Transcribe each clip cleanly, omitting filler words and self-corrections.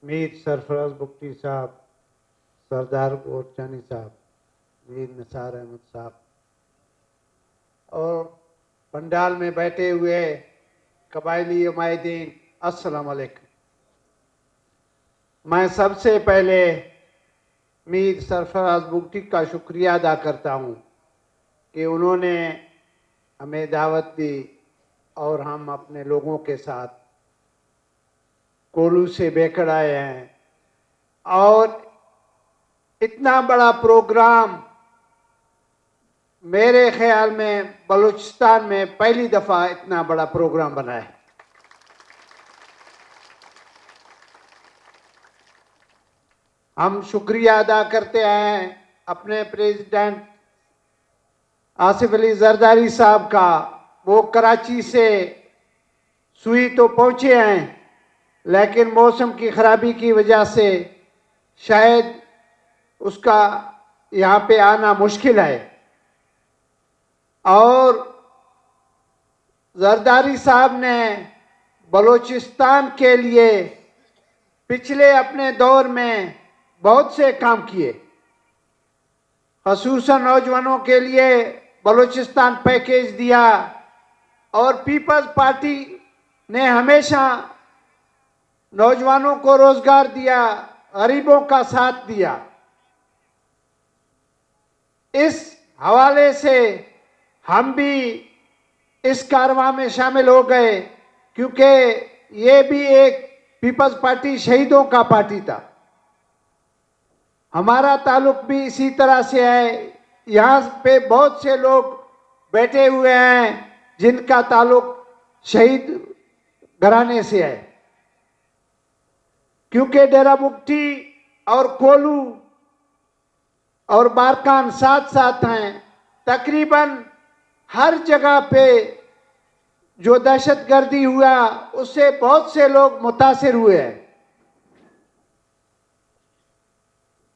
मीर सरफराज बुख्ती साहब, सरदार गोरचानी साहब, मीर निसार अहमद साहब और पंडाल में बैठे हुए कबायली नुमाइंदीन, अस्सलाम वालेकुम। मैं सबसे पहले मीर सरफराज बुख्ती का शुक्रिया अदा करता हूँ कि उन्होंने हमें दावत दी और हम अपने लोगों के साथ कोलू से बेकड़ आए हैं और इतना बड़ा प्रोग्राम मेरे ख्याल में बलूचिस्तान में पहली दफा इतना बड़ा प्रोग्राम बना है। हम शुक्रिया अदा करते हैं अपने प्रेसिडेंट आसिफ अली जरदारी साहब का। वो कराची से सुई तो पहुंचे हैं लेकिन मौसम की खराबी की वजह से शायद उसका यहाँ पे आना मुश्किल है। और जरदारी साहब ने बलूचिस्तान के लिए पिछले अपने दौर में बहुत से काम किए, ख़ुसूसन नौजवानों के लिए बलूचिस्तान पैकेज दिया और पीपल्स पार्टी ने हमेशा नौजवानों को रोजगार दिया, गरीबों का साथ दिया। इस हवाले से हम भी इस कारवां में शामिल हो गए क्योंकि ये भी एक पीपल्स पार्टी शहीदों का पार्टी था। हमारा ताल्लुक भी इसी तरह से है। यहाँ पे बहुत से लोग बैठे हुए हैं जिनका ताल्लुक शहीद घराने से है क्योंकि डेरा मुफ्ती और कोलू और बारकान साथ साथ हैं। तकरीबन हर जगह पे जो दहशतगर्दी हुआ उससे बहुत से लोग मुतासिर हुए हैं।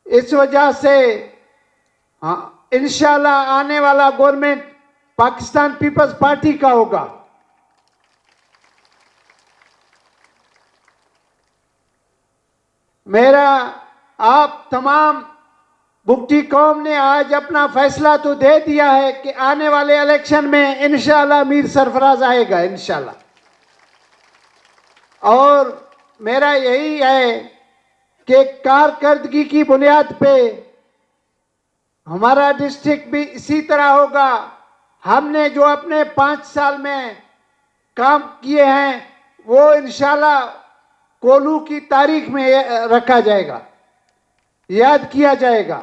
इस वजह से इंशाल्लाह आने वाला गवर्नमेंट पाकिस्तान पीपल्स पार्टी का होगा। मेरा आप तमाम बुख्ती कौम ने आज अपना फैसला तो दे दिया है कि आने वाले इलेक्शन में इंशाल्लाह मीर सरफराज आएगा इंशाल्लाह। और मेरा यही है कि कारकर्दगी की बुनियाद पे हमारा डिस्ट्रिक्ट भी इसी तरह होगा। हमने जो अपने 5 साल में काम किए हैं वो इंशाल्लाह कोलू की तारीख में रखा जाएगा, याद किया जाएगा।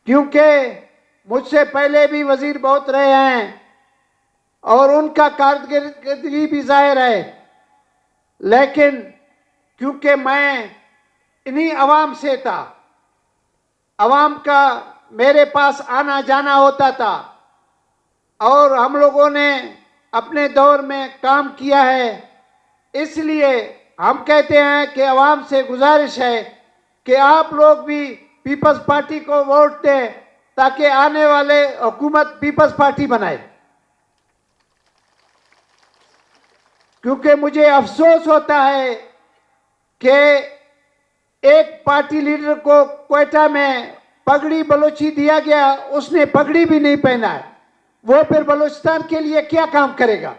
क्योंकि मुझसे पहले भी वजीर बहुत रहे हैं और उनका कारकर्दगी भी जाहिर है, लेकिन क्योंकि मैं इन्हीं अवाम से था, अवाम का मेरे पास आना जाना होता था और हम लोगों ने अपने दौर में काम किया है, इसलिए हम कहते हैं कि अवाम से गुजारिश है कि आप लोग भी पीपल्स पार्टी को वोट दें ताकि आने वाले हुकूमत पीपल्स पार्टी बनाए। क्योंकि मुझे अफसोस होता है कि एक पार्टी लीडर को क्वेटा में पगड़ी बलोची दिया गया, उसने पगड़ी भी नहीं पहना है, वो फिर बलूचिस्तान के लिए क्या काम करेगा।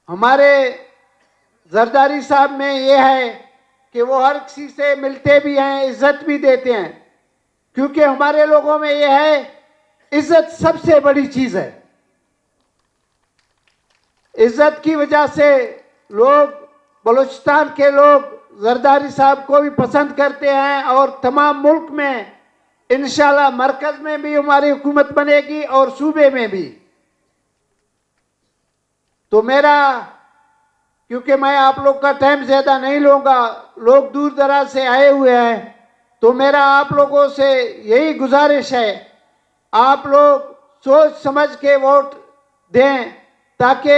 हमारे जरदारी साहब में ये है कि वो हर किसी से मिलते भी हैं, इज्जत भी देते हैं, क्योंकि हमारे लोगों में ये है इज्जत सबसे बड़ी चीज है। इज्जत की वजह से लोग, बलूचिस्तान के लोग जरदारी साहब को भी पसंद करते हैं और तमाम मुल्क में इंशाल्लाह मरकज में भी हमारी हुकूमत बनेगी और सूबे में भी। तो मेरा, क्योंकि मैं आप लोग का टाइम ज्यादा नहीं लूंगा, लोग दूर दराज से आए हुए हैं, तो मेरा आप लोगों से यही गुजारिश है, आप लोग सोच समझ के वोट दें ताकि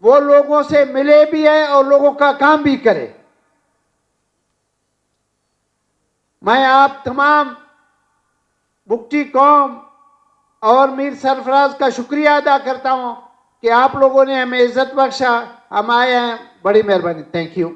वो लोगों से मिले भी है और लोगों का काम भी करे। मैं आप तमाम बुख्ती कौम और मीर सरफराज का शुक्रिया अदा करता हूं कि आप लोगों ने हमें इज्जत बख्शा, हम आए हैं, बड़ी मेहरबानी। Thank you.